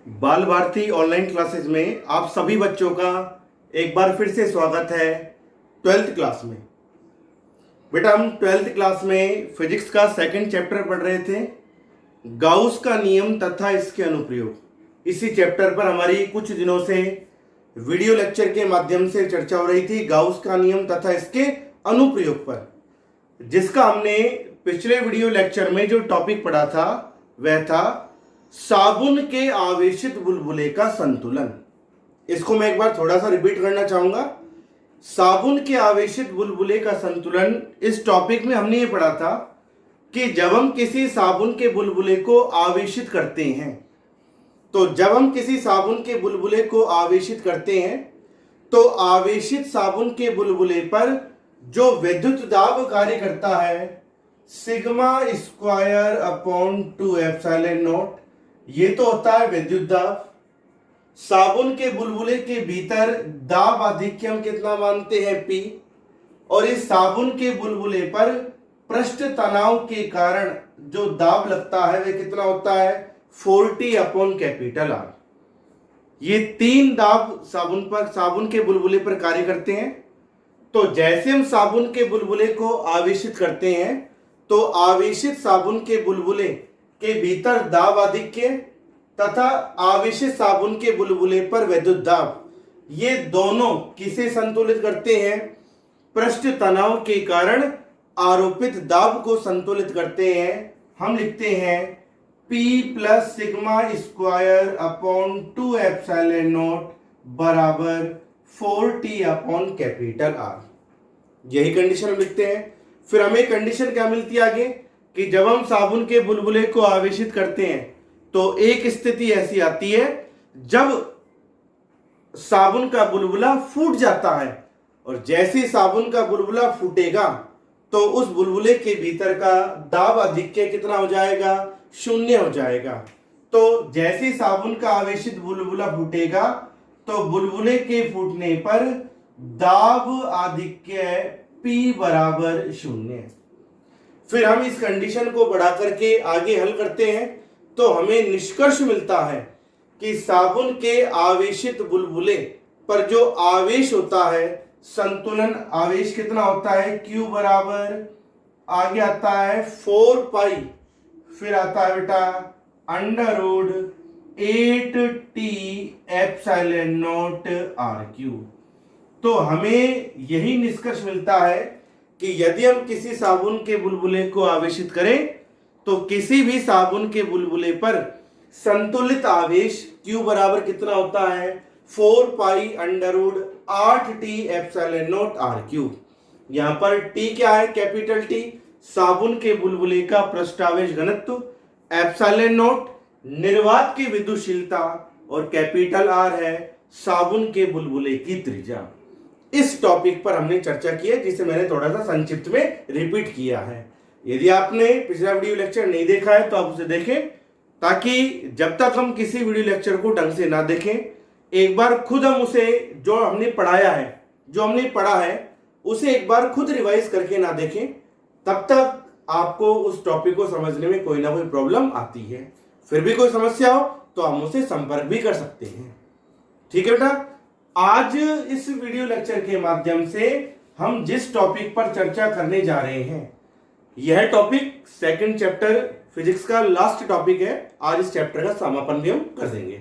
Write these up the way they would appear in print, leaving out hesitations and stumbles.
बाल Bharti online classes में आप सभी बच्चों का एक बार फिर से स्वागत है। 12th क्लास में बेटा हम 12th क्लास में फिजिक्स का सेकंड चैप्टर पढ़ रहे थे, गाउस का नियम तथा इसके अनुप्रयोग। इसी चैप्टर पर हमारी कुछ दिनों से वीडियो लेक्चर के माध्यम से चर्चा हो रही थी, गाउस का नियम तथा इसके अनुप्रयोग पर, जिसका हमने पिछले वीडियो लेक्चर में जो टॉपिक पढ़ा था वह था साबुन के आवेशित बुलबुले का संतुलन। इसको मैं एक बार थोड़ा सा रिपीट करना चाहूंगा। साबुन के आवेशित बुलबुले का संतुलन, इस टॉपिक में हमने ये पढ़ा था कि जब हम किसी साबुन के बुलबुले को आवेशित करते हैं, तो जब हम किसी साबुन के बुलबुले को आवेशित करते हैं तो आवेशित साबुन के बुलबुले पर जो विद्युत दाब कार्य करता है sigma square upon 2 epsilon not, ये तो होता है विद्युत दाब। साबुन के बुलबुले के भीतर दाब आधिक्य हम कितना मानते हैं P, और इस साबुन के बुलबुले पर पृष्ठ तनाव के कारण जो दाब लगता है वह कितना होता है 40 अपॉन कैपिटल R। ये तीन दाब साबुन के बुलबुले पर कार्य करते हैं। तो जैसे हम साबुन के बुलबुले को आवेशित करते हैं तो आवेशित साबुन के बुलबुले के भीतर दाब आधिक्य तथा आवेशित साबुन के बुलबुले पर विद्युत दाब, ये दोनों किसे संतुलित करते हैं? पृष्ठ तनाव के कारण आरोपित दाब को संतुलित करते हैं। हम लिखते हैं P plus sigma square upon 2 epsilon not बराबर 40 अपॉन कैपिटल R। यही कंडीशन हम लिखते हैं। फिर हमें कंडीशन क्या मिलती है आगे कि जब हम साबुन के बुलबुले को आवेशित करते हैं तो एक स्थिति ऐसी आती है जब साबुन का बुलबुला फूट जाता है, और जैसे साबुन का बुलबुला फूटेगा तो उस बुलबुले के भीतर का दाब आधिक्य कितना हो जाएगा? 0 हो जाएगा। तो जैसे साबुन का आवेशित बुलबुला फूटेगा तो बुलबुले के फूटने पर दाब आधिक्य P बराबर 0। फिर हम इस कंडीशन को बढ़ा करके आगे हल करते हैं तो हमें निष्कर्ष मिलता है कि साबुन के आवेशित बुलबुले पर जो आवेश होता है, संतुलन आवेश कितना होता है? Q बराबर आगे आता है 4 पाई, फिर आता है बेटा under root 8t epsilon naught RQ। तो हमें यही निष्कर्ष मिलता है कि यदि हम किसी साबुन के बुलबुले को आवेशित करें तो किसी भी साबुन के बुलबुले पर संतुलित आवेश Q बराबर कितना होता है? 4 pi under root 8t epsilon naught RQ। यहां पर T क्या है? कैपिटल T साबुन के बुलबुले का पृष्ठावेश घनत्व, एप्सिलॉन नॉट निर्वात की विद्युतशीलता, और कैपिटल R है साबुन के बुलबुले की त्रिज्या। इस टॉपिक पर हमने चर्चा की है, जिसे मैंने थोड़ा सा संक्षिप्त में रिपीट किया है। यदि आपने पिछला वीडियो लेक्चर नहीं देखा है तो आप उसे देखें, ताकि जब तक हम किसी वीडियो लेक्चर को ढंग से ना देखें, एक बार खुद हम उसे जो हमने पढ़ाया है, जो हमने पढ़ा है उसे एक बार खुद रिवाइज करके ना देखें, तब तक आपको उस टॉपिक को समझने में कोई ना कोई प्रॉब्लम आती है। फिर भी कोई समस्या हो तो हम उसे संपर्क भी कर सकते हैं। ठीक है बेटा, आज इस वीडियो लेक्चर के माध्यम से हम जिस टॉपिक पर चर्चा करने जा रहे हैं, यह टॉपिक सेकंड चैप्टर फिजिक्स का लास्ट टॉपिक है। आज इस चैप्टर का समापन भी हम कर देंगे।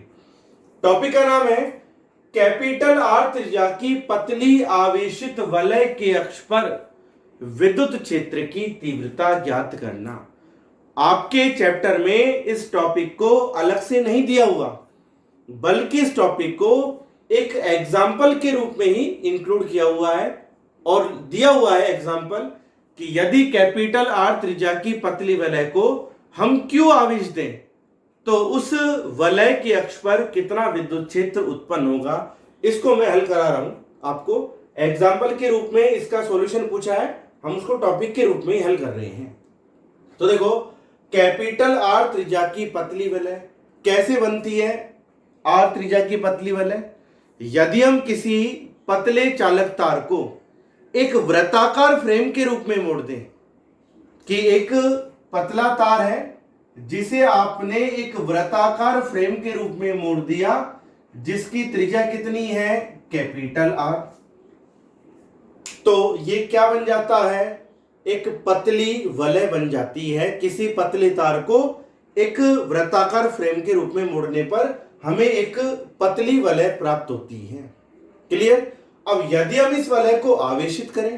टॉपिक का नाम है कैपिटल R त्रिज्या की पतली आवेशित वलय के अक्ष पर विद्युत क्षेत्र की तीव्रता ज्ञात करना। आपके चैप्टर में इस टॉपिक को अलग से नहीं दिया हुआ, बल्कि इस टॉपिक को एक एग्जाम्पल के रूप में ही इंक्लूड किया हुआ है, और दिया हुआ है एग्जाम्पल कि यदि कैपिटल R त्रिज्या की पतली वलय को हम Q आवेश दें तो उस वलय के अक्ष पर कितना विद्युत क्षेत्र उत्पन्न होगा। इसको मैं हल करा रहा हूं आपको एग्जाम्पल के रूप में। इसका सॉल्यूशन पूछा है, हम उसको टॉपिक के रूप में ही हल कर रहे हैं। तो देखो, कैपिटल R त्रिज्या की पतली वलय कैसे बनती है? R त्रिज्या की पतली वलय, यदि हम किसी पतले चालक तार को एक वृत्ताकार फ्रेम के रूप में मोड़ दें, कि एक पतला तार है जिसे आपने एक वृत्ताकार फ्रेम के रूप में मोड़ दिया, जिसकी त्रिज्या कितनी है, कैपिटल आर। तो ये क्या बन जाता है, एक पतली वलय बन जाती है। किसी पतले तार को एक वृत्ताकार फ्रेम के रूप में मोड़ने पर हमें एक पतली वलय प्राप्त होती है। क्लियर। अब यदि हम इस वलय को आवेशित करें,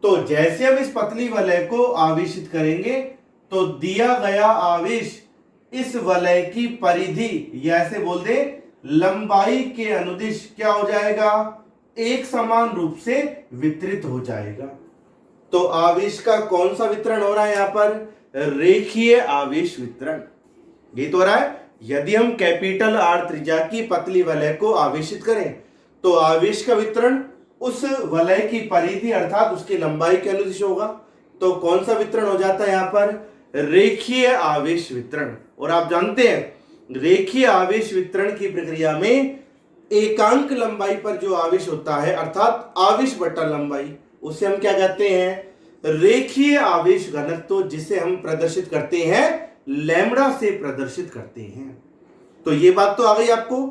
तो जैसे हम इस पतली वलय को आवेशित करेंगे तो दिया गया आवेश इस वलय की परिधि या ऐसे बोल दे लंबाई के अनुदिश क्या हो जाएगा, एक समान रूप से वितरित हो जाएगा। तो आवेश का कौन सा वितरण हो रहा है यहां पर, रेखीय आवेश वितरण। ये तो हो रहा है। यदि हम कैपिटल आर त्रिज्या की पतली वलय को आवेशित करें तो आवेश का वितरण उस वलय की परिधि अर्थात उसकी लंबाई के अनुदिश होगा। तो कौन सा वितरण हो जाता है यहां पर, रेखीय आवेश वितरण। और आप जानते हैं रेखीय आवेश वितरण की प्रक्रिया में एकांक लंबाई पर जो आवेश होता है अर्थात आवेश बटा लंबाई, उसे हम क्या कहते हैं, रेखीय आवेश घनत्व, जिसे हम प्रदर्शित करते हैं लैम्ब्डा से प्रदर्शित करते हैं। तो ये बात तो आ गई आपको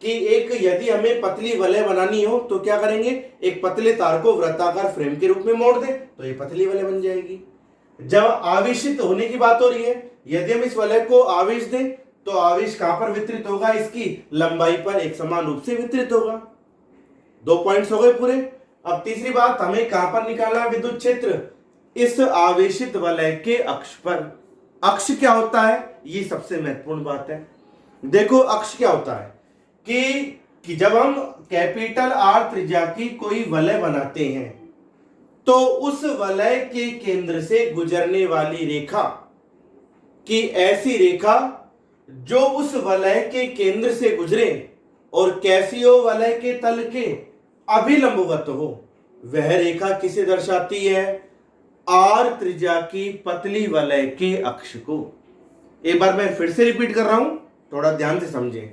कि एक यदि हमें पतली वलय बनानी हो तो क्या करेंगे, एक पतले तार को वृत्ताकार फ्रेम के रूप में मोड़ दे तो ये पतली वलय बन जाएगी। जब आवेशित होने की बात हो रही है, यदि हम इस वलय को आवेश दें तो आवेश कहां पर वितरित होगा, इसकी लंबाई पर एक समान रूप से वितरित होगा। 2 पॉइंट्स हो गए पूरे। अब तीसरी बात, हमें कहां पर निकालना है विद्युत क्षेत्र, इस आवेशित वलय के अक्ष पर। अक्ष क्या होता है, ये सबसे महत्वपूर्ण बात है। देखो अक्ष क्या होता है कि जब हम कैपिटल आर त्रिज्या की कोई वलय बनाते हैं तो उस वलय के केंद्र से गुजरने वाली रेखा की ऐसी रेखा जो उस वलय के केंद्र से गुजरे और कैसियो वलय के तल के अभिलंबवत हो, वह रेखा किसे दर्शाती है, आर त्रिज्या की पतली वलय के अक्ष को। एक बार मैं फिर से रिपीट कर रहा हूं, थोड़ा ध्यान से समझें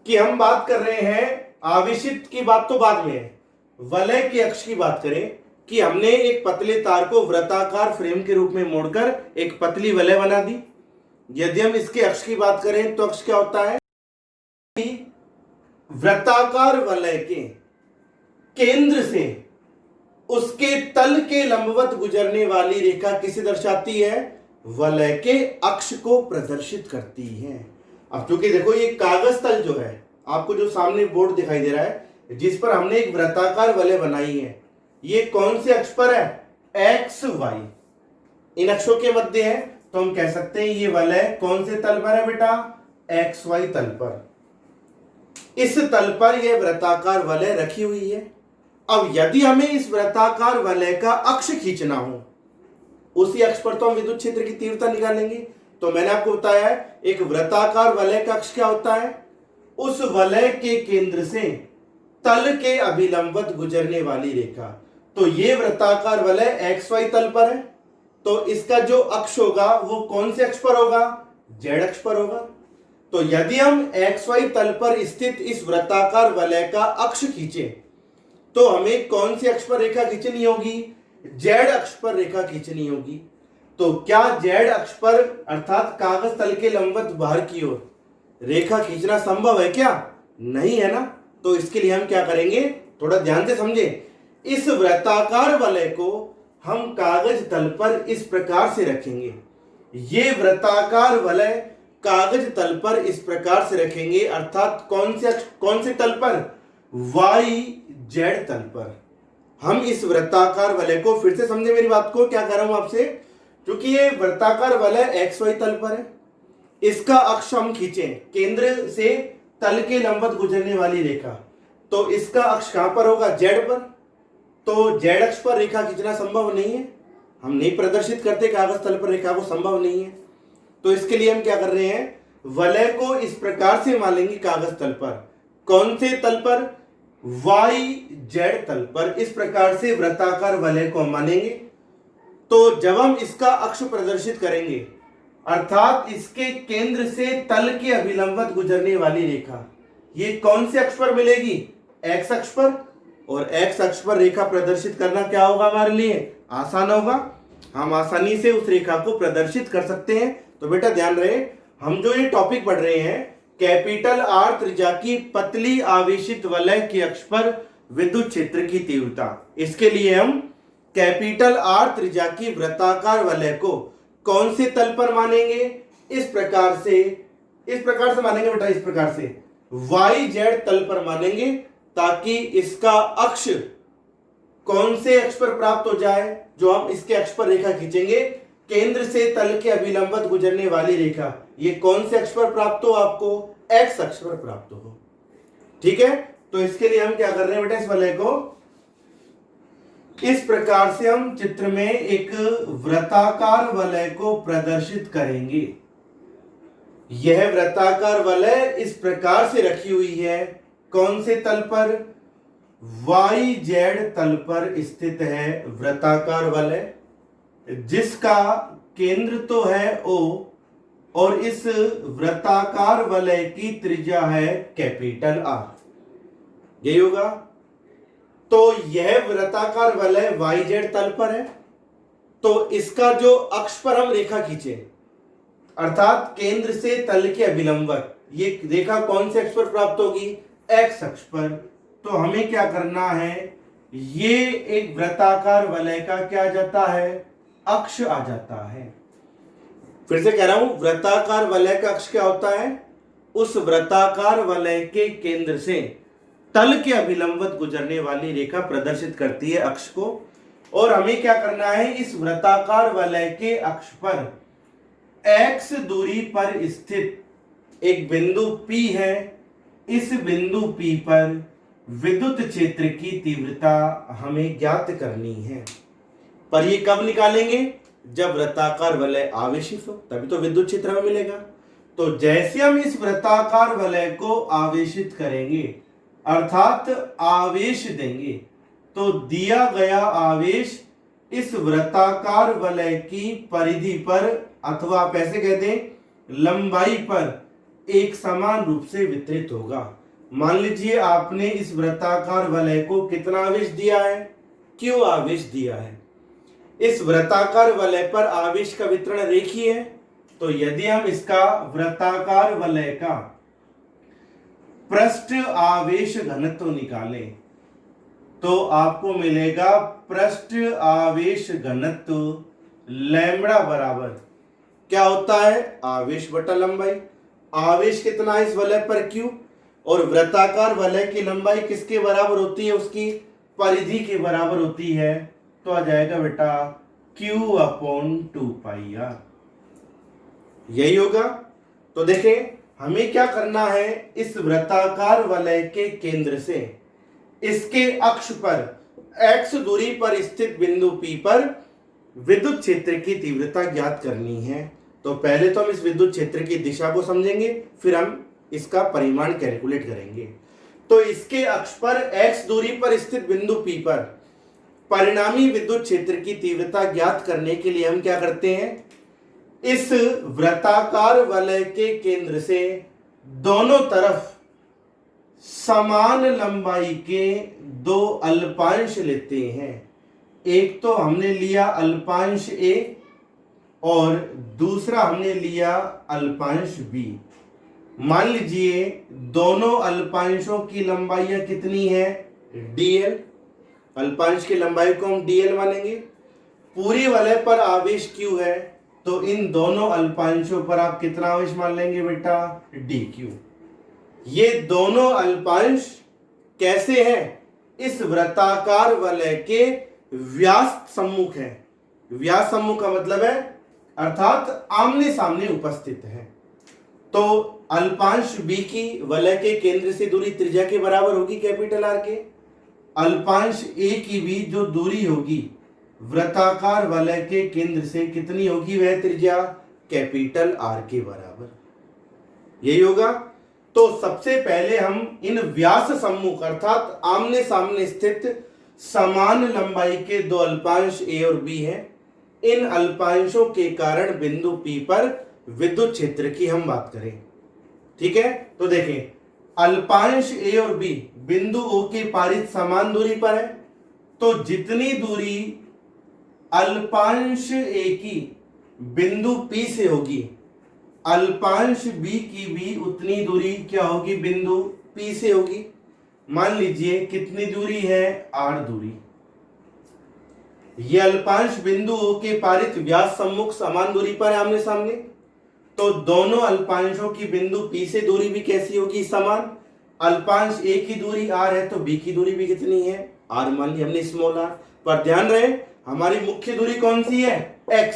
कि हम बात कर रहे हैं आवेशित की बात तो बाद में है, वलय के अक्ष की बात करें कि हमने एक पतले तार को वृत्ताकार फ्रेम के रूप में मोड़कर एक पतली वलय बना दी। यदि हम इसके अक्ष की बात करें तो अक्ष क्या होता है, वृत्ताकार वलय के केंद्र से उसके तल के लंबवत गुजरने वाली रेखा किसे दर्शाती है, वलय के अक्ष को प्रदर्शित करती है। अब चूंकि देखो ये कागज तल जो है, आपको जो सामने बोर्ड दिखाई दे रहा है जिस पर हमने एक वृत्ताकार वलय बनाई है, ये कौन से अक्ष पर है, एक्स वाई, इन अक्षों के मध्य है। तो हम कह सकते हैं ये वलय कौन से तल पर है बेटा, एक्स वाई तल पर। इस तल पर यह वृत्ताकार वलय रखी हुई है। अब यदि हमें इस वृत्ताकार वलय का अक्ष खींचना हो, उसी अक्ष पर तो हम विद्युत क्षेत्र की तीव्रता निकालेंगे। तो मैंने आपको बताया है एक वृत्ताकार वलय का अक्ष क्या होता है, उस वलय के केंद्र से तल के अभिलंबवत गुजरने वाली रेखा। तो ये वृत्ताकार वलय एक्स वाई तल पर है, तो इसका जो अक्ष होगा वो कौन से अक्ष पर होगा, जेड अक्ष पर होगा। तो यदि हम एक्स वाई तल पर स्थित इस वृत्ताकार वलय का अक्ष खींचे तो हमें कौन से अक्ष पर रेखा खींचनी होगी, जेड अक्ष पर रेखा खींचनी होगी। तो क्या जेड अक्ष पर अर्थात कागज तल के लंबवत बाहर की ओर रेखा खींचना संभव है क्या, नहीं है ना। तो इसके लिए हम क्या करेंगे, थोड़ा ध्यान से समझें। इस वृत्ताकार वलय को हम कागज तल पर इस प्रकार से रखेंगे, ये वृत्ताकार वलय कागज तल पर इस प्रकार से रखेंगे अर्थात कौन से तल पर, वाई जेड तल पर। हम इस वृत्ताकार वलय को फिर से समझे मेरी बात को, क्या कर रहा हूं आपसे, क्योंकि ये वृत्ताकार वलय एक्स वाई तल पर है, इसका अक्ष हम खींचें केंद्र से तल के लंबवत गुजरने वाली रेखा, तो इसका अक्ष कहां पर होगा, जेड पर। तो जेड अक्ष पर रेखा खींचना संभव नहीं है, हम नहीं प्रदर्शित करते कागज तल पर रेखा को, संभव नहीं है। तो इसके लिए हम क्या कर रहे हैं, वलय को इस प्रकार से मानेंगे कागज तल पर, कौन से तल पर, वाई जेड तल पर। इस प्रकार से वृत्ताकार वलय को हम मानेंगे। तो जब हम इसका अक्ष प्रदर्शित करेंगे अर्थात इसके केंद्र से तल के अभिलंबवत गुजरने वाली रेखा, ये कौन से अक्ष पर मिलेगी, एक्स अक्ष पर। और एक्स अक्ष पर रेखा प्रदर्शित करना क्या होगा, हमारे लिए आसान होगा, हम आसानी से उस रेखा को प्रदर्शित कर सकते हैं तो बेटा ध्यान रहे, हम जो ये टॉपिक पढ़ रहे हैं, कैपिटल आर त्रिज्या की पतली आवेशित वलय के अक्ष पर विद्युत क्षेत्र की तीव्रता, इसके लिए हम कैपिटल आर त्रिज्या की वृत्ताकार वलय को कौन से तल पर मानेंगे? इस प्रकार से मानेंगे बेटा, इस प्रकार से वाई जेड तल पर मानेंगे, ताकि इसका अक्ष कौन से अक्ष पर प्राप्त हो जाए? जो हम इसके अक्ष पर रेखा खींचेंगे, केंद्र से तल के अभिलंबत गुजरने वाली रेखा, ये कौन से अक्ष पर प्राप्त हो? आपको एक्स अक्ष पर प्राप्त हो। ठीक है, तो इसके लिए हम क्या कर रहे हैं बेटा, इस वलय को इस प्रकार से हम चित्र में एक वृत्ताकार वलय को प्रदर्शित करेंगे। यह वृत्ताकार वलय इस प्रकार से रखी हुई है, कौन से तल पर? वाई जेड तल पर स्थित है वृत्ताकार वलय, जिसका केंद्र तो है O और इस वृत्ताकार वलय की त्रिज्या है कैपिटल आर। यही होगा। तो यह वृत्ताकार वलय वाई जेड तल पर है, तो इसका जो अक्ष पर हम रेखा खींचे, अर्थात केंद्र से तल के अभिलंबत, ये रेखा कौन से अक्ष पर प्राप्त होगी? एक्स अक्ष पर। तो हमें क्या करना है, ये एक वृत्ताकार वलय का क्या आ जाता है? अक्ष आ जाता है। फिर से कह रहा हूं, वृत्ताकार वलय का अक्ष क्या होता है? उस वृत्ताकार वलय के केंद्र से तल के अभिलंबत गुजरने वाली रेखा प्रदर्शित करती है अक्ष को। और हमें क्या करना है, इस वृत्ताकार वलय के अक्ष पर x दूरी पर स्थित एक बिंदु P है। इस बिंदु P पर विद्युत क्षेत्र की तीव्रता हमें ज्ञात करनी है। पर ये कब निकालेंगे? जब वृत्ताकार वलय आवेशित हो, तभी तो विद्युत क्षेत्र हमें मिलेगा। तो जैसे हम इस वृत्ताकार वलय को आवेशित करेंगे, अर्थात आवेश देंगे, तो दिया गया आवेश इस वृत्ताकार वलय की परिधि पर, अथवा आप ऐसे कहते हैं लंबाई पर, एक समान रूप से वितरित होगा। मान लीजिए आपने इस वृत्ताकार वलय को कितना आवेश दिया है? Q आवेश दिया है। इस वृत्ताकार वलय पर आवेश का वितरण रेखीय है, तो यदि हम इसका वृत्ताकार वलय का पृष्ठ आवेश घनत्व निकालें, तो आपको मिलेगा पृष्ठ आवेश घनत्व लैम्बडा बराबर क्या होता है? आवेश बटा लंबाई। आवेश कितना है इस वलय पर? Q। और वृत्ताकार वलय की लंबाई किसके बराबर होती है? उसकी परिधि के बराबर होती है। तो आ जाएगा बेटा Q/2πr। यही होगा। तो देखें, हमें क्या करना है, इस वृत्ताकार वलय के केंद्र से इसके अक्ष पर x दूरी पर स्थित बिंदु P पर विद्युत क्षेत्र की तीव्रता ज्ञात करनी है। तो पहले तो हम इस विद्युत क्षेत्र की दिशा को समझेंगे, फिर हम इसका परिमाण कैलकुलेट करेंगे। तो इसके अक्ष पर x दूरी पर स्थित बिंदु P पर परिणामी विद्युत क्षेत्र की तीव्रता ज्ञात करने के लिए हम क्या करते हैं, इस वृत्ताकार वलय के केंद्र से दोनों तरफ समान लंबाई के दो अल्पांश लेते हैं। एक तो हमने लिया अल्पांश A और दूसरा हमने लिया अल्पांश B। मान लीजिए दोनों अल्पांशों की लंबाइयां कितनी है? dl। अल्पांश की लंबाई को हम dl मानेंगे। पूरी वलय पर आवेश q है, तो इन दोनों अल्पांशों पर आप कितना आवेश मान लेंगे बेटा? dq। ये दोनों अल्पांश कैसे हैं? इस वृत्ताकार वलय के व्यास सम्मुख है। व्यास सम्मुख का मतलब है अर्थात आमने सामने उपस्थित है। तो अल्पांश B की वलय के केंद्र से दूरी त्रिज्या के बराबर होगी कैपिटल R के। अल्पांश A की भी जो दूरी होगी वृत्ताकार वलय के केंद्र से कितनी होगी? वह त्रिज्या कैपिटल R के बराबर। यही होगा। तो सबसे पहले हम इन व्यास सम्मुख अर्थात आमने सामने स्थित समान लंबाई के दो अल्पांश A और B हैं, इन अल्पांशों के कारण बिंदु P पर विद्युत क्षेत्र की हम बात करें। ठीक है, तो देखें, अल्पांश A और B बिंदु O के पारित समान दूरी पर है, तो जितनी दूरी अल्पांश A की बिंदु P से होगी अल्पांश बी की भी उतनी दूरी क्या होगी, बिंदु P से होगी। मान लीजिए कितनी दूरी है, R दूरी। ये अल्पांश बिंदुओं के पारित व्यास सम्मुख समान दूरी पर है, आमने सामने। तो दोनों अल्पांशों की बिंदु P से दूरी भी कैसी होगी, समान। अल्पांश A की दूरी R है तो B की दूरी भी कितनी है, R मान ली हमने, स्मॉल r। पर ध्यान रहे हमारी मुख्य दूरी कौन सी है, x।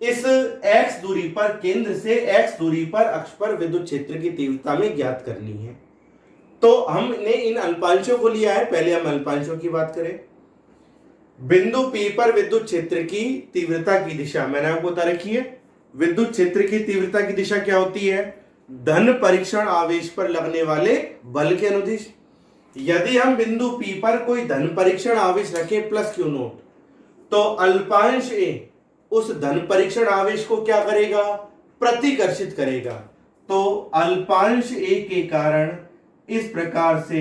इस x दूरी पर, केंद्र से x दूरी पर अक्ष पर विद्युत क्षेत्र की तीव्रता में ज्ञात करनी है। तो हमने इन अल्पांशों को लिया है, पहले हम अल्पांशों की बात करें। बिंदु P पर विद्युत क्षेत्र की तीव्रता की दिशा मैंने आपको बता रखी है। विद्युत क्षेत्र की तीव्रता की दिशा क्या होती है, धन परीक्षण आवेश पर लगने वाले बल के अनुदिश। यदि हम बिंदु P पर कोई धन परीक्षण आवेश रखें प्लस Q नोट, तो अल्पांश A उस धन परीक्षण आवेश को क्या करेगा, प्रतिकर्षित करेगा। तो अल्पांश A के कारण इस प्रकार से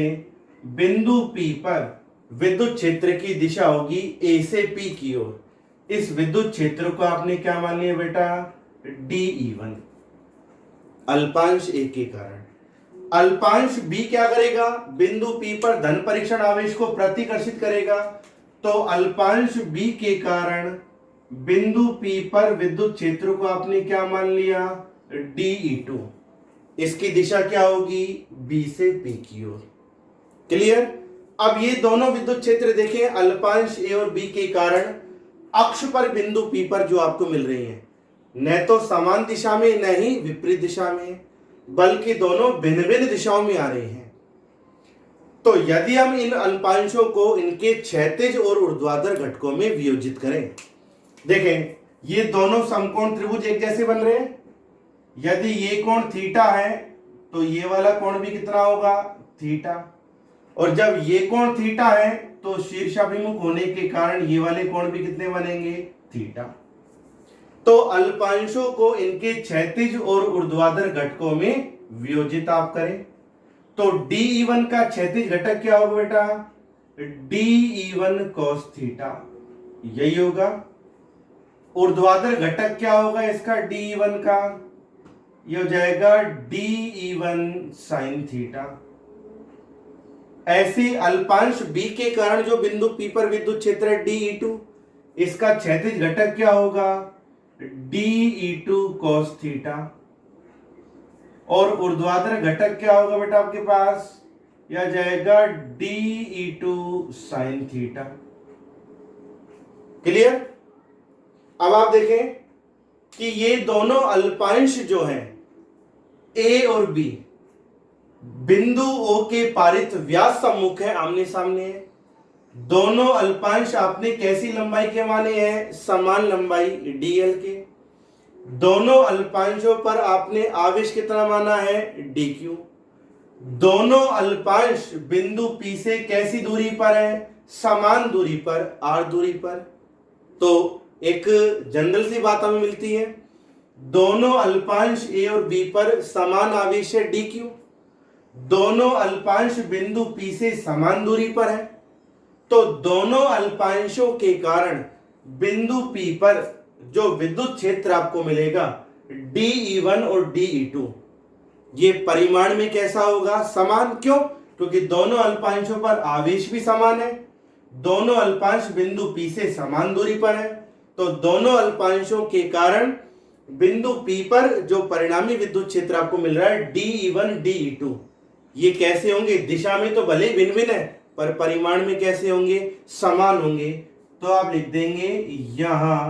बिंदु P पर विद्युत क्षेत्र की दिशा होगी A से P की ओर। इस विद्युत क्षेत्र को आपने क्या मान लिया बेटा, dE1, अल्पांश A के कारण। अल्पांश B क्या करेगा, बिंदु P पर धन परीक्षण आवेश को प्रतिकर्षित करेगा। तो अल्पांश B के कारण बिंदु P पर विद्युत क्षेत्र को आपने क्या मान लिया, dE2। इसकी दिशा क्या होगी, B से P की ओर। क्लियर। अब ये दोनों विद्युत क्षेत्र देखें, अल्पांश A और B के कारण अक्ष पर बिंदु P पर जो आपको मिल रही हैं, न तो समान दिशा में न ही विपरीत दिशा में, बल्कि दोनों भिन्न भिन्न दिशाओं में आ रहे हैं। तो यदि हम इन अल्पांशों को इनके क्षैतिज और ऊर्ध्वाधर घटकों में वियोजित करें, देखें ये दोनों समकोण त्रिभुज एक जैसे बन रहे हैं। यदि ये कोण थीटा है तो ये वाला कोण भी कितना होगा, थीटा। और जब ये कोण थीटा है तो शीर्षाभिमुख होने के कारण ये वाले कोण भी कितने बनेंगे, थीटा। तो अल्पांशों को इनके क्षैतिज और ऊर्ध्वाधर घटकों में वियोजित आप करें तो dE1 का क्षैतिज घटक क्या होगा बेटा, dE1 cos थीटा, यही होगा। ऊर्ध्वाधर घटक क्या होगा इसका, dE1 का, ये हो जाएगा dE1 sin थीटा। ऐसे अल्पांश B के कारण जो बिंदु P पर विद्युत क्षेत्र है dE2, इसका क्षैतिज घटक क्या होगा, dE2 cos थीटा। और ऊर्ध्वाधर घटक क्या होगा बेटा आपके पास, यह जाएगा dE2 sin थीटा। क्लियर। अब आप देखें कि ये दोनों अल्पांश जो हैं A और B बिंदु O के पारित व्यास सम्मुख है, आमने सामने है। दोनों अल्पांश आपने कैसी लंबाई के माने हैं, समान लंबाई dl के। दोनों अल्पांशों पर आपने आवेश कितना माना है, dq। दोनों अल्पांश बिंदु P से कैसी दूरी पर है, समान दूरी पर, r दूरी पर। तो एक जनरल सी बात हमें मिलती है, दोनों अल्पांश A और B पर समान आवेश है dq। दोनों अल्पांश बिंदु P से समान दूरी पर है, तो दोनों अल्पांशों के कारण बिंदु P पर जो विद्युत क्षेत्र आपको मिलेगा dE1 और dE2, ये परिमाण में कैसा होगा, समान। क्यों, क्योंकि दोनों अल्पांशों पर आवेश भी समान है, दोनों अल्पांश बिंदु P से समान दूरी पर है। तो दोनों अल्पांशों के कारण बिंदु P पर जो परिणामी विद्युत क्षेत्र आपको मिल रहा है dE1 dE2, ये कैसे होंगे, दिशा में तो भले भिन्न भिन्न है पर परिमाण में कैसे होंगे, समान होंगे। तो आप लिख देंगे यहां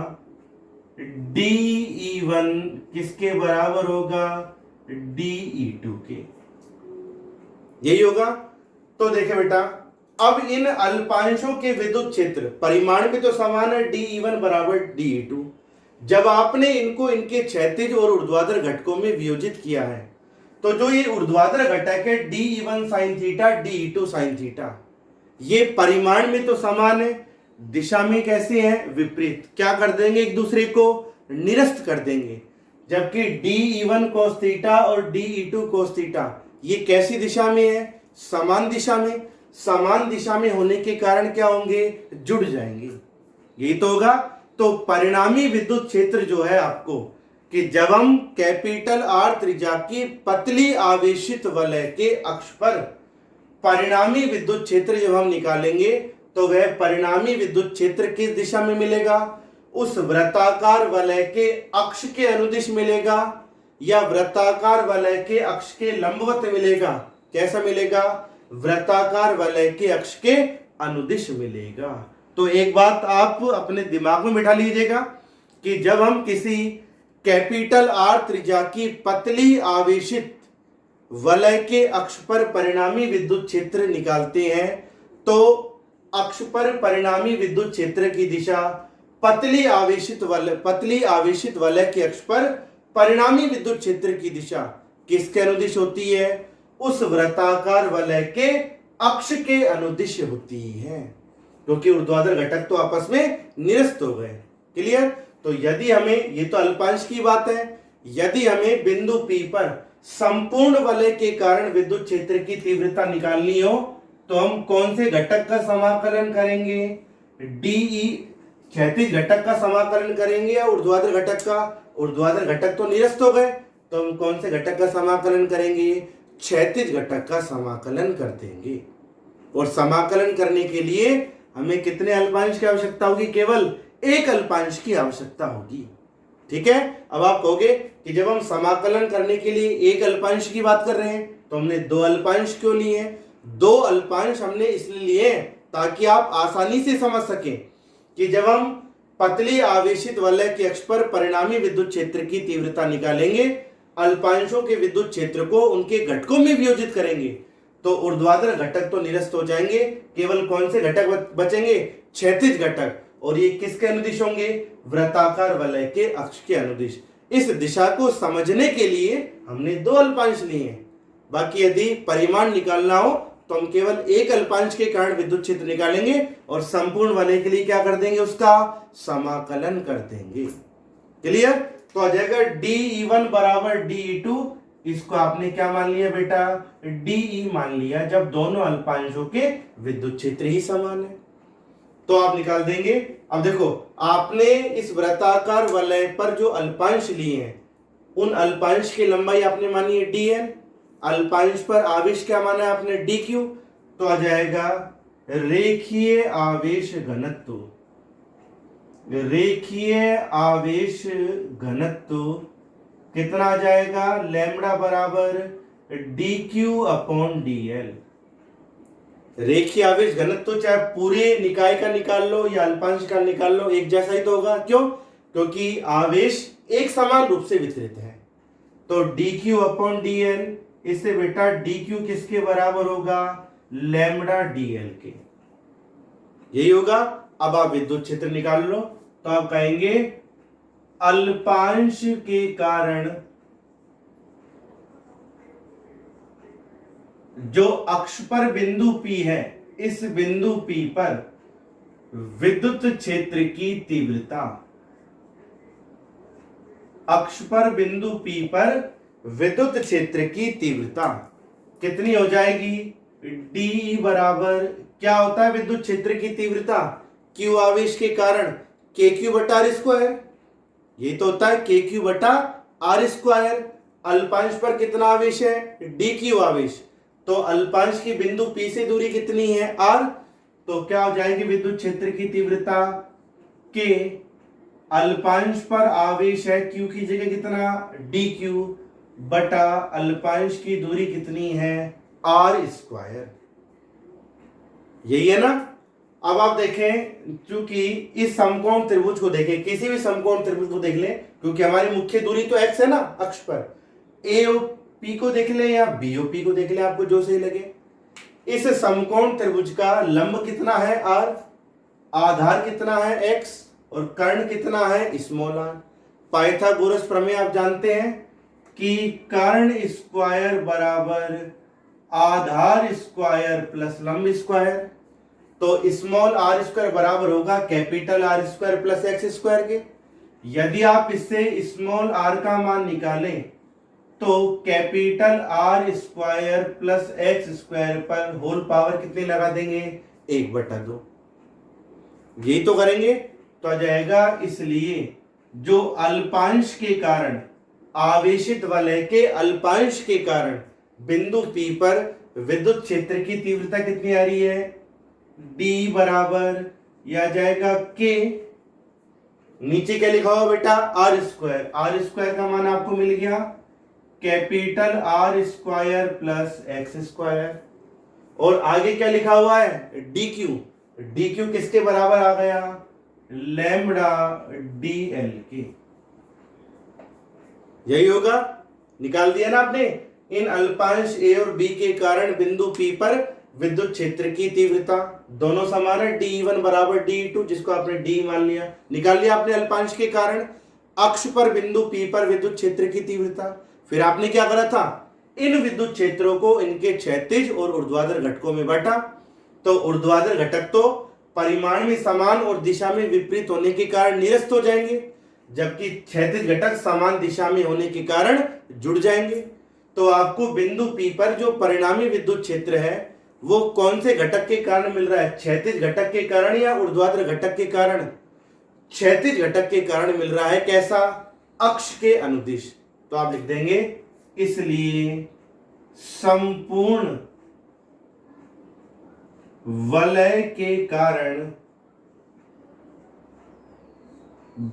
dE1 किसके बराबर होगा, dE2 के, यही होगा। तो देखें बेटा, अब इन अल्पांशों के विद्युत क्षेत्र परिमाण में तो समान है, dE1 बराबर dE2। जब आपने इनको इनके क्षैतिज और ऊर्ध्वाधर घटकों में वियोजित किया है, तो जो ये ऊर्ध्वाधर घटक है dE1 sin theta, dE2 sin theta, ये परिमाण में तो समान है, दिशा में कैसे है, विपरीत। क्या कर देंगे, एक दूसरे को निरस्त कर देंगे। जबकि dE1 cos थीटा और dE2 cos थीटा ये कैसी दिशा में है, समान दिशा में। समान दिशा में होने के कारण क्या होंगे, जुड़ जाएंगे, यही तो होगा। तो परिणामी विद्युत क्षेत्र जो है आपको कि जब हम कैपिटल आर त्रिज्या की पतली आवेशित वलय के अक्ष पर परिणामी विद्युत क्षेत्र जब हम निकालेंगे तो वह परिणामी विद्युत क्षेत्र किस दिशा में मिलेगा? उस वृत्ताकार वलय के अक्ष के अनुदिश मिलेगा या वृत्ताकार वलय के अक्ष के लंबवत मिलेगा? कैसा मिलेगा? वृत्ताकार वलय के अक्ष के अनुदिश मिलेगा। तो एक बात आप अपने दिमाग में बिठा लीजिएगा कि जब हम किसी कैपिटल आर त्रिज्या की पतली आवेशित वलय के अक्ष पर परिणामी विद्युत क्षेत्र निकालते हैं तो अक्ष पर परिणामी विद्युत क्षेत्र की दिशा पतली आवेशित वलय के अक्ष पर परिणामी विद्युत क्षेत्र की दिशा किसके अनुदिश होती है? उस वृत्ताकार वलय के अक्ष के अनुदिश होती है, क्योंकि ऊर्ध्वाधर घटक तो आपस में निरस्त हो गए। क्लियर? तो यदि हमें, ये तो अल्पांश की बात है, यदि हमें बिंदु P पर संपूर्ण वलय के कारण विद्युत क्षेत्र की तीव्रता निकालनी हो तो हम कौन से घटक का समाकलन करेंगे? डीई क्षैतिज घटक का समाकलन करेंगे या ऊर्ध्वाधर घटक का? ऊर्ध्वाधर घटक तो निरस्त हो गए, तो हम कौन से घटक का समाकलन करेंगे? क्षैतिज घटक का समाकलन कर देंगे। और समाकलन करने के लिए हमें कितने अल्पांश की आवश्यकता होगी? केवल एक अल्पांश की आवश्यकता होगी। ठीक है। अब आप कहोगे कि जब हम समाकलन करने के लिए एक अल्पांश की बात कर रहे हैं तो हमने दो अल्पांश क्यों लिए हैं? दो अल्पांश हमने इसलिए लिए ताकि आप आसानी से समझ सकें कि जब हम पतली आवेशित वलय के अक्ष पर परिणामी विद्युत क्षेत्र की तीव्रता निकालेंगे, अल्पांशों के विद्युत क्षेत्र को उनके घटकों में वियोजित करेंगे तो ऊर्ध्वाधर घटक तो निरस्त हो जाएंगे, केवल कौन से घटक बचेंगे? क्षैतिज घटक। और ये किसके अनुदिश होंगे? वृत्ताकार वलय के अक्ष के अनुदिश। इस दिशा को समझने के लिए हमने दो अल्पांश लिए हैं। बाकी यदि परिमाण निकालना हो तो हम केवल एक अल्पांश के कारण विद्युत क्षेत्र निकालेंगे और संपूर्ण वलय के लिए क्या कर देंगे? उसका समाकलन कर देंगे। क्लियर? तो आ जाएगा DE1 बराबर DE2। इसको आपने क्या मान लिया बेटा? DE मान लिया जब दोनों अल्पांशों के विद्युत क्षेत्र ही समान है तो आप निकाल देंगे। अब देखो, आपने इस वृत्ताकार वलय पर जो अल्पांश लिए हैं उन अल्पांश की लंबाई आपने मानी है dl, अल्पांश पर आवेश क्या माना है आपने? dq। तो आ जाएगा रेखीय आवेश घनत्व। रेखीय आवेश घनत्व कितना आ जाएगा? लैम्बडा बराबर dq अपॉन dl। रेखीय आवेश घनत्व चाहे पूरे निकाय का निकाल लो या अल्पांश का निकाल लो, एक जैसा ही तो होगा। क्यों? क्योंकि आवेश एक समान रूप से वितरित है। तो dq अपॉन dl, इससे बेटा dq किसके बराबर होगा? लैम्बडा dl के। यही होगा। अब आप विद्युत क्षेत्र निकाल लो तो आप कहेंगे अल्पांश के कारण जो अक्ष पर बिंदु P है, इस बिंदु P पर विद्युत क्षेत्र की तीव्रता, अक्ष पर बिंदु P पर विद्युत क्षेत्र की तीव्रता कितनी हो जाएगी? DE बराबर क्या होता है विद्युत क्षेत्र की तीव्रता? Q आवेश के कारण KQ बटा आर स्क्वायर। ये तो होता है KQ बटा आर स्क्वायर। अल्पांश पर कितना आवेश है? DQ आवेश। तो अल्पांश की बिंदु P से दूरी कितनी है? R। तो क्या हो जाएगी विद्युत क्षेत्र की तीव्रता? K। अल्पांश पर आवेश है Q की जगह कितना? DQ बटा अल्पांश की दूरी कितनी है? R square. यही है ना? अब आप देखें, चूंकि इस समकोण त्रिभुज को देखें, किसी भी समकोण त्रिभुज को देख लें, क्योंकि हमारी मुख्य दूरी तो x है ना अक्ष पर। AOP को देख ले या BOP को देख ले, आपको जो सही लगे। इस समकोण त्रिभुज का लंब कितना है? R, आधार कितना है? x और कर्ण कितना है? Small r। पाइथागोरस प्रमेय आप जानते हैं कि कर्ण स्क्वायर बराबर आधार स्क्वायर प्लस लंब स्क्वायर। तो स्मॉल r स्क्वायर बराबर होगा capital R square plus x square के। यदि आप इससे स्मॉल r का मान निकालें तो capital R square plus x square पर होल पावर कितनी लगा देंगे? 1/2। यही तो करेंगे। तो आ जाएगा, इसलिए जो अल्पांश के कारण, आवेशित वलय के अल्पांश के कारण बिंदु P पर विद्युत क्षेत्र की तीव्रता कितनी आ रही है, D बराबर या जाएगा K, नीचे क्या लिखा हुआ बेटा, आर स्क्वायर, आर स्क्वायर का मान आपको मिल गया capital R square plus x square, और आगे क्या लिखा हुआ है, डी क्यू, डी क्यू किसके बराबर आ गया, लैम्बडा डी एल के, यही होगा, निकाल दिया ना आपने। इन अल्पांश ए और बी के कारण बिंदु पी पर विद्युत क्षेत्र की तीव्रता दोनों समान है, D1 बराबर D2, जिसको आपने D मान लिया, निकाल लिया आपने अल्पांश के कारण। अक्ष पर बिंदु P पर विद्युत क्षेत्र की तीव्रता, फिर आपने क्या करा था, इन विद्युत क्षेत्रों को इनके क्षैतिज और ऊर्ध्वाधर घटकों में बांटा। तो ऊर्ध्वाधर घटक तो परिमाण में समान और दिशा में विपरीत होने के कारण निरस्त हो जाएंगे, जबकि क्षैतिज घटक समान दिशा में होने के कारण जुड़ जाएंगे। तो आपको बिंदु P पर जो परिणामी विद्युत क्षेत्र है वो कौन से घटक के कारण मिल रहा है, क्षैतिज घटक के कारण या ऊर्ध्वाधर घटक के कारण, क्षैतिज घटक के कारण मिल रहा है। कैसा, अक्ष के अनुदिश। तो आप लिख देंगे इसलिए संपूर्ण वलय के कारण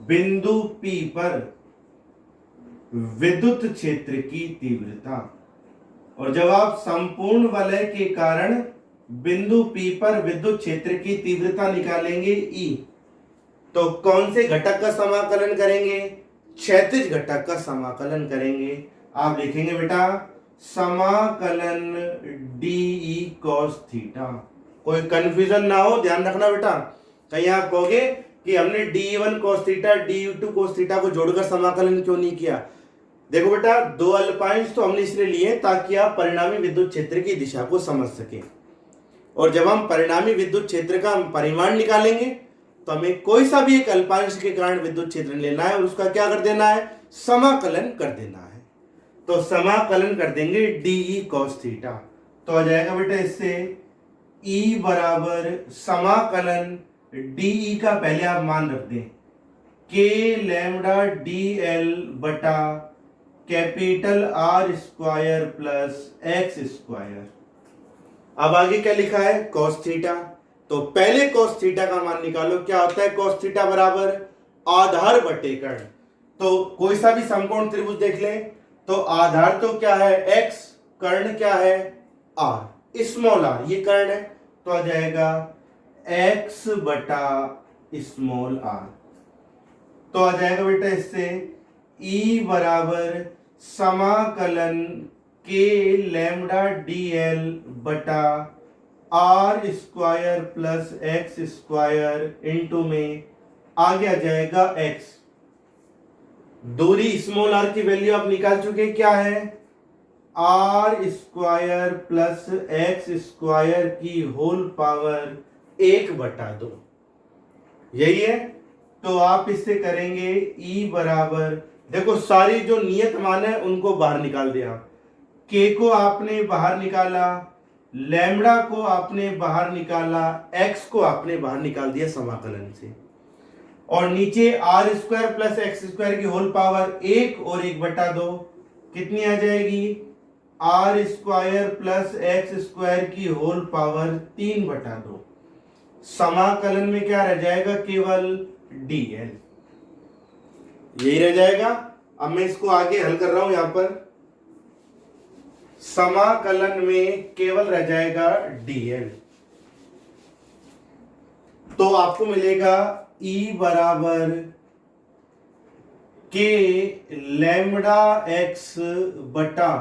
बिंदु P पर विद्युत क्षेत्र की तीव्रता, और जब आप संपूर्ण वलय के कारण बिंदु P पर विद्युत क्षेत्र की तीव्रता निकालेंगे E, तो कौन से घटक का समाकलन करेंगे, क्षैतिज घटक का समाकलन करेंगे। आप लिखेंगे बेटा समाकलन DE cos थीटा, कोई कंफ्यूजन ना हो, ध्यान रखना बेटा। कहीं आप कहोगे कि हमने D1 cos theta D2 cos theta को जोड़कर समाकलन क्यों नहीं किया। देखो बेटा, दो अल्पांश तो हमने इसलिए लिए ताकि आप परिणामी विद्युत क्षेत्र की दिशा को समझ सकें, और जब हम परिणामी विद्युत क्षेत्र का परिमाण निकालेंगे तो हमें कोई सा भी एक अल्पांश के कारण विद्युत क्षेत्र लेना है और उसका क्या कर देना है, समाकलन कर देना है। तो समाकलन कर देंगे DE cos थीटा, तो आ जाएगा बेटा इससे E बराबर समाकलन DE का पहले आप मान रख दें K लैम्बडा DL बटा capital R square plus x square. अब आगे क्या लिखा है, cos थीटा, तो पहले cos थीटा का मान निकालो। क्या होता है cos थीटा बराबर आधार बटे कर्ण। तो कोई सा भी समकोण त्रिभुज देख ले, तो आधार तो क्या है x, कर्ण क्या है r, स्मॉल r, ये कर्ण है, तो आ जाएगा x बटा स्मॉल r। तो आ जाएगा बेटा इससे E बराबर समाकलन K लैम्बडा DL बटा R square plus x square into में आगे आ जाएगा x। दूरी स्मॉल r की वैल्यू आप निकाल चुके, क्या है, R square plus x square की होल पावर 1/2, यही है। तो आप इससे करेंगे E बराबर, देखो सारी जो नियत मान है उनको बाहर निकाल दिया, K को आपने बाहर निकाला, लैम्बडा को आपने बाहर निकाला, x को आपने बाहर निकाल दिया समाकलन से, और नीचे R square plus x square की होल पावर 1 और 1/2 कितनी आ जाएगी, R square plus x square की होल पावर 3/2। समाकलन में क्या रह जाएगा, केवल DL, यही रह जाएगा। अब मैं इसको आगे हल कर रहा हूं, यहां पर समाकलन में केवल रह जाएगा DL, तो आपको मिलेगा E बराबर K लैम्बडा x बटा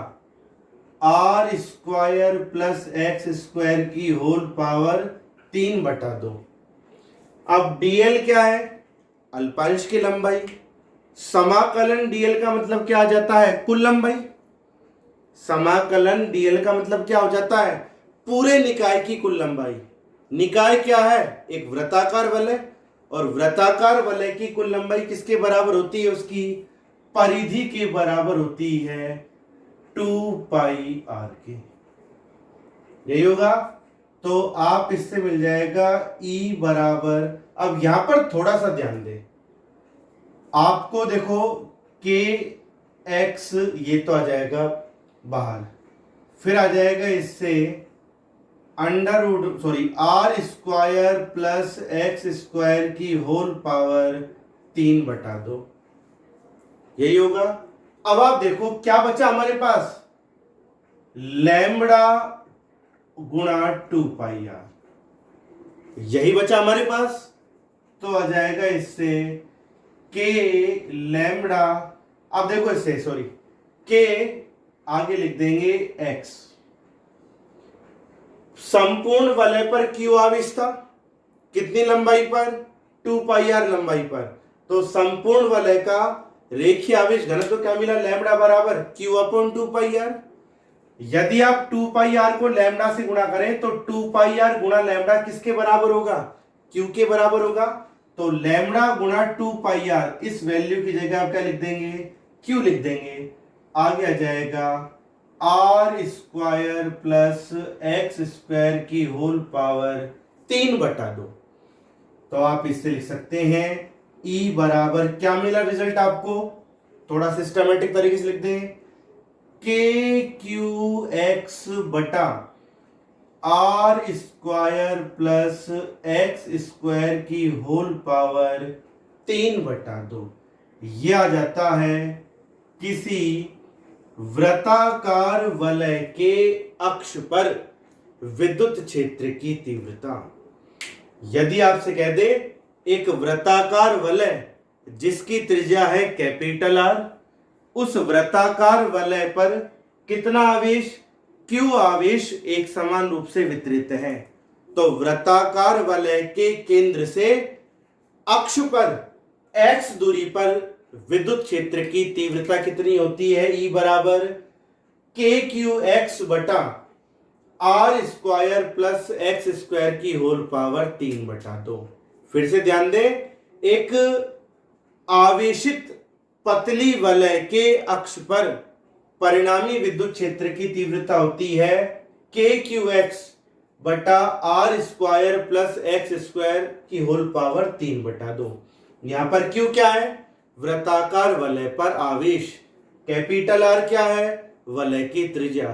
R square plus x square की होल पावर 3/2। अब DL क्या है, अल्पांश की लंबाई, समाकलन DL का मतलब क्या आ जाता है, कुल लंबाई। समाकलन DL का मतलब क्या हो जाता है, पूरे निकाय की कुल लंबाई। निकाय क्या है, एक वृत्ताकार वलय, और वृत्ताकार वलय की कुल लंबाई किसके बराबर होती है, उसकी परिधि के बराबर होती है 2πr के, यही होगा। तो आप इससे मिल जाएगा E बराबर, अब यहां पर थोड़ा सा ध्यान दें, आपको देखो के एक्स ये तो आ जाएगा बाहर, फिर आ जाएगा इससे under root sorry r square plus x square की होल पावर 3/2, यही होगा। अब आप देखो क्या बचा हमारे पास, लैम्बडा गुणा 2πr, यही बचा हमारे पास। तो आ जाएगा इससे के लैम्बडा, अब देखो इससे सॉरी के आगे लिख देंगे एक्स, संपूर्ण वलय पर क्यू आवेश था, कितनी लंबाई पर, 2πr लंबाई पर। तो संपूर्ण वलय का रेखीय आवेश घनत्व क्या मिला, लैम्बडा बराबर q/2πr। यदि आप 2πr को लैम्बडा से गुणा करें तो 2πr गुणा लैम्बडा किसके बराबर होगा, q के बराबर होगा। तो लैम्बडा गुणा 2πr, इस वैल्यू की जगह आप क्या लिख देंगे, q लिख देंगे। आगे आ जाएगा r square plus x square की होल पावर 3/2। तो आप इससे लिख सकते हैं E बराबर क्या मिला रिजल्ट आपको, थोड़ा सिस्टमेटिक तरीके से लिख दें, के क्यू एक्स बटा r square plus x square की होल पावर 3/2। यह आ जाता है किसी वृत्ताकार वलय के अक्ष पर विद्युत क्षेत्र की तीव्रता। यदि आपसे कह दे एक वृत्ताकार वलय जिसकी त्रिज्या है कैपिटल आर, उस वृत्ताकार वलय पर कितना आवेश, क्यू आवेश एक समान रूप से वितरित है। तो वृत्ताकार वलय के केंद्र से अक्ष पर x दूरी पर विद्युत क्षेत्र की तीव्रता कितनी होती है, E बराबर के क्यू एक्स बटा r square plus x square की होल पावर 3/2। फिर से ध्यान दें, एक आवेशित पतली वलय के अक्ष पर परिणामी विद्युत क्षेत्र की तीव्रता होती है के क्यू एक्स बटा r square plus x square की होल पावर 3/2। यहां पर क्यू क्या है, वृत्ताकार वलय पर आवेश, कैपिटल आर क्या है, वलय की त्रिज्या,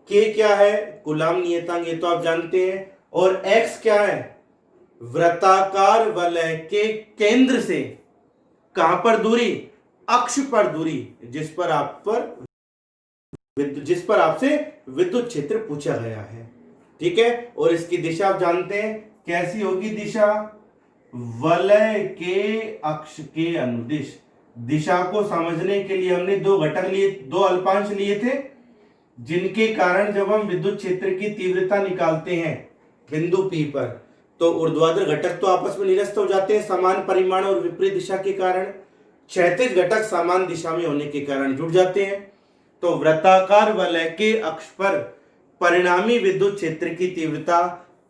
के क्या है, कूलाम नियतांक, ये तो आप जानते हैं, और एक्स क्या है, वृत्ताकार वलय के केंद्र से कहां पर दूरी, अक्ष पर दूरी, जिस पर आपसे विद्युत क्षेत्र पूछा गया है। ठीक है, और इसकी दिशा आप जानते हैं कैसी होगी, दिशा वलय के अक्ष के अनुदिश। दिशा को समझने के लिए हमने दो घटक लिए, दो अल्पांश लिए थे, जिनके कारण जब हम विद्युत क्षेत्र की तीव्रता निकालते हैं बिंदु P पर, तो ऊर्ध्वाधर घटक तो आपस में निरस्त हो जाते हैं समान परिमाण और विपरीत दिशा के कारण, क्षैतिज घटक समान दिशा में होने के कारण जुड़ जाते हैं। तो वृत्ताकार वलय के अक्ष पर परिणामी विद्युत क्षेत्र की तीव्रता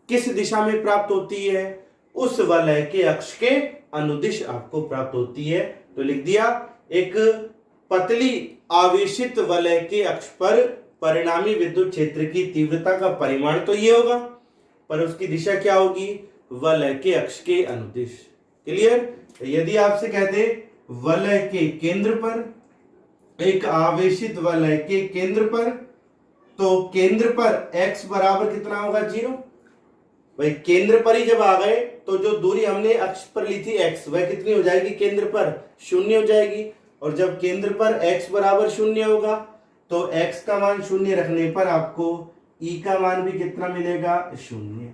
किस दिशा में प्राप्त होती है, उस वलय के अक्ष के अनुदिश आपको प्राप्त होती है। तो लिख दिया, एक पतली आवेशित वलय के अक्ष पर परिणामी विद्युत क्षेत्र की तीव्रता का परिमाण तो ये होगा, पर उसकी दिशा क्या होगी, वलय के अक्ष के अनुदिश। क्लियर। यदि आपसे कहते वलय के केंद्र पर, एक आवेशित वलय के केंद्र पर, तो केंद्र पर x बराबर कितना होगा, 0। भाई केंद्र पर ही जब आ गए तो जो दूरी हमने अक्ष पर ली थी x, वह कितनी हो जाएगी, केंद्र पर 0 हो जाएगी। और जब केंद्र पर x बराबर 0 होगा तो x का मान 0 रखने पर आपको E का मान भी कितना मिलेगा, 0।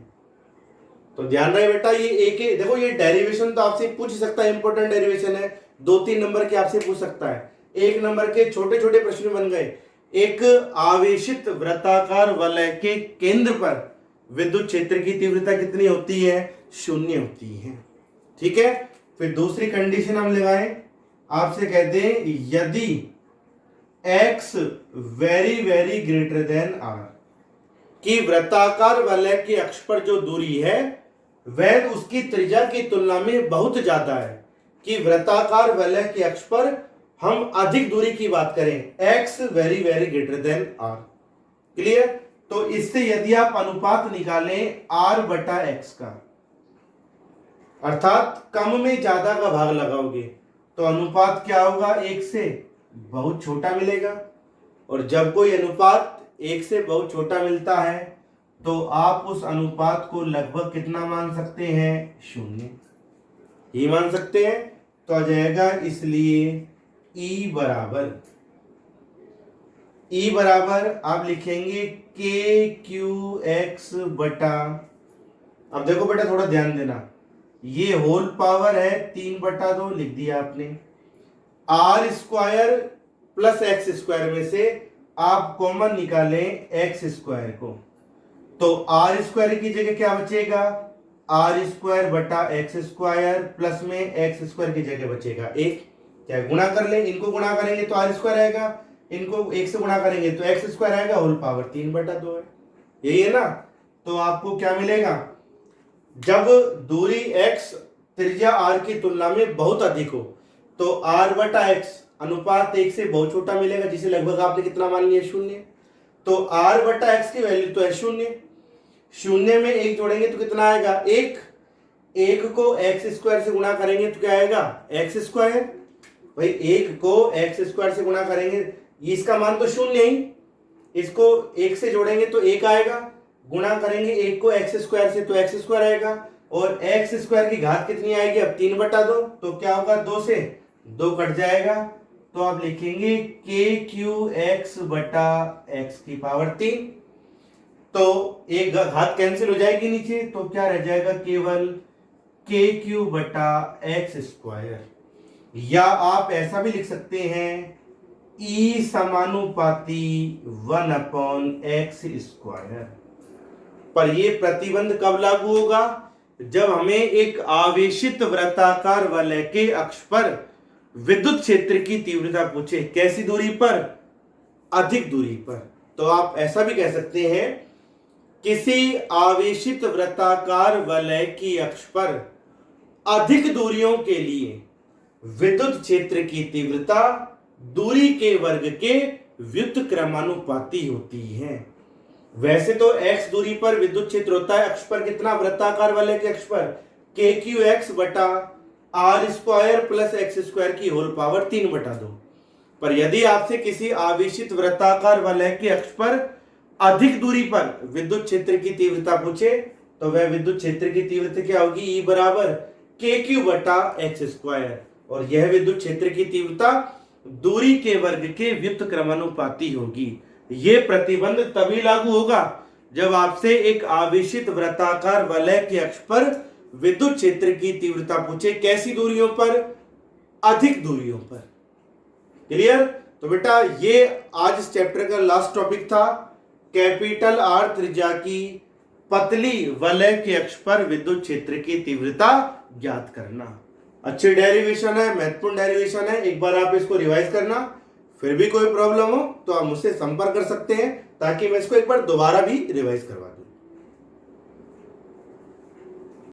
तो ध्यान रहे बेटा, ये एक ही देखो, ये डेरिवेशन तो आपसे पूछ सकता है, इंपॉर्टेंट डेरिवेशन है, 2-3 नंबर के आपसे पूछ सकता है। 1 नंबर के छोटे छोटे प्रश्न बन गए। एक आवेशित वृत्ताकार वलय के केंद्र पर विद्युत क्षेत्र की तीव्रता कितनी होती है, 0 होती है। ठीक है, फिर दूसरी कंडीशन हम लगाएं, आपसे कहते हैं यदि x very very greater than r, कि वृत्ताकार वलय के अक्ष पर जो दूरी है वह उसकी त्रिज्या की तुलना में बहुत ज्यादा है, कि वृत्ताकार वलय के अक्ष पर हम अधिक दूरी की बात करें, x very very greater than r। Clear. तो इससे यदि आप अनुपात निकालें r बटा x का, अर्थात कम में ज्यादा का भाग लगाओगे, तो अनुपात क्या होगा, 1 से बहुत छोटा मिलेगा। और जब कोई अनुपात 1 से बहुत छोटा मिलता है तो आप उस अनुपात को लगभग कितना मान सकते हैं, 0 ही मान सकते हैं। तो आ जाएगा, इसलिए E बराबर आप लिखेंगे के क्यू एक्स बटा, अब देखो बेटा थोड़ा ध्यान देना, ये होल पावर है 3/2 लिख दिया आपने। R square plus x square में से आप कॉमन निकालें एक्स स्क्वायर को, तो आर स्क्वायर की जगह क्या बचेगा, आर स्क्वायर बटा एक्स स्क्वायर प्लस में एक्स स्क्वायर की जगह बचेगा 1। क्या गुणा कर ले, इनको गुणा करेंगे तो आर स्क्वायर आएगा, इनको 1 से गुणा करेंगे तो एक्स स्क्वायर आएगा, होल पावर 3/2 है, यही है ना। तो आपको क्या मिलेगा, जब दूरी x त्रिज्या r की तुलना में बहुत अधिक हो तो r बटा x अनुपात 1 से बहुत छोटा मिलेगा, जिसे लगभग आपने कितना मान लिया, 0। तो r बटा x की वैल्यू तो है 0, 0 में 1 जोड़ेंगे तो कितना आएगा, 1। 1 को x स्क्वायर से गुणा करेंगे तो क्या आएगा, x स्क्वायर। भाई 1 को x स्क्वायर से गुणा करेंगे, इसका मान तो 0 ही, इसको 1 से जोड़ेंगे तो 1 आएगा, गुणा करेंगे 1 को x स्क्वायर से तो x स्क्वायर आएगा, और x स्क्वायर की घात कितनी आएगी, अब 3/2, तो क्या होगा, 2 से 2 कट जाएगा, तो आप लिखेंगे के क्यू एक्स बटा एक्स की पावर 3। तो एक घात कैंसिल हो जाएगी नीचे, तो क्या रह जाएगा, केवल के क्यू बटा एक्स स्क्वायर। या आप ऐसा भी लिख सकते हैं, ई समानुपाती 1/x स्क्वायर। पर ये प्रतिबंध कब लागू होगा, जब हमें एक आवेशित वृत्ताकार वलय के अक्ष पर विद्युत क्षेत्र की तीव्रता पूछे, कैसी दूरी पर, अधिक दूरी पर। तो आप ऐसा भी कह सकते हैं, किसी आवेशित वृत्ताकार वलय की अक्ष पर अधिक दूरियों के लिए विद्युत क्षेत्र की तीव्रता दूरी के वर्ग के व्युत्क्रमानुपाती होती है। वैसे तो x दूरी पर विद्युत क्षेत्र होता है, अक्ष पर कितना, वृत्ताकार वलय के अक्ष पर के क्यू एक्स बटा r square plus x square की होल पावर 3/2। पर यदि आपसे किसी आवेशित वृत्ताकार वलय के अक्ष पर अधिक दूरी पर विद्युत क्षेत्र की तीव्रता पूछे, तो वह विद्युत क्षेत्र की तीव्रता क्या होगी, ई बराबर के क्यू बटा एक्स स्क्वायर। और यह विद्युत क्षेत्र की तीव्रता दूरी के वर्ग के व्युत्क्रमानुपाती होगी। यह प्रतिबंध तभी लागू होगा जब आपसे एक आवेशित वृत्ताकार वलय के अक्ष पर विद्युत क्षेत्र की तीव्रता पूछे, कैसी दूरियों पर, अधिक दूरियों पर। क्लियर। तो बेटा ये आज इस चैप्टर का लास्ट टॉपिक था, कैपिटल आर त्रिज्या की पतली वलय के अक्ष पर विद्युत क्षेत्र की तीव्रता ज्ञात करना। अच्छी डेरिवेशन है, महत्वपूर्ण डेरिवेशन है, एक बार आप इसको रिवाइज करना। फिर भी कोई प्रॉब्लम हो तो आप मुझसे संपर्क कर सकते हैं, ताकि मैं इसको एक बार दोबारा भी रिवाइज करवा दूं।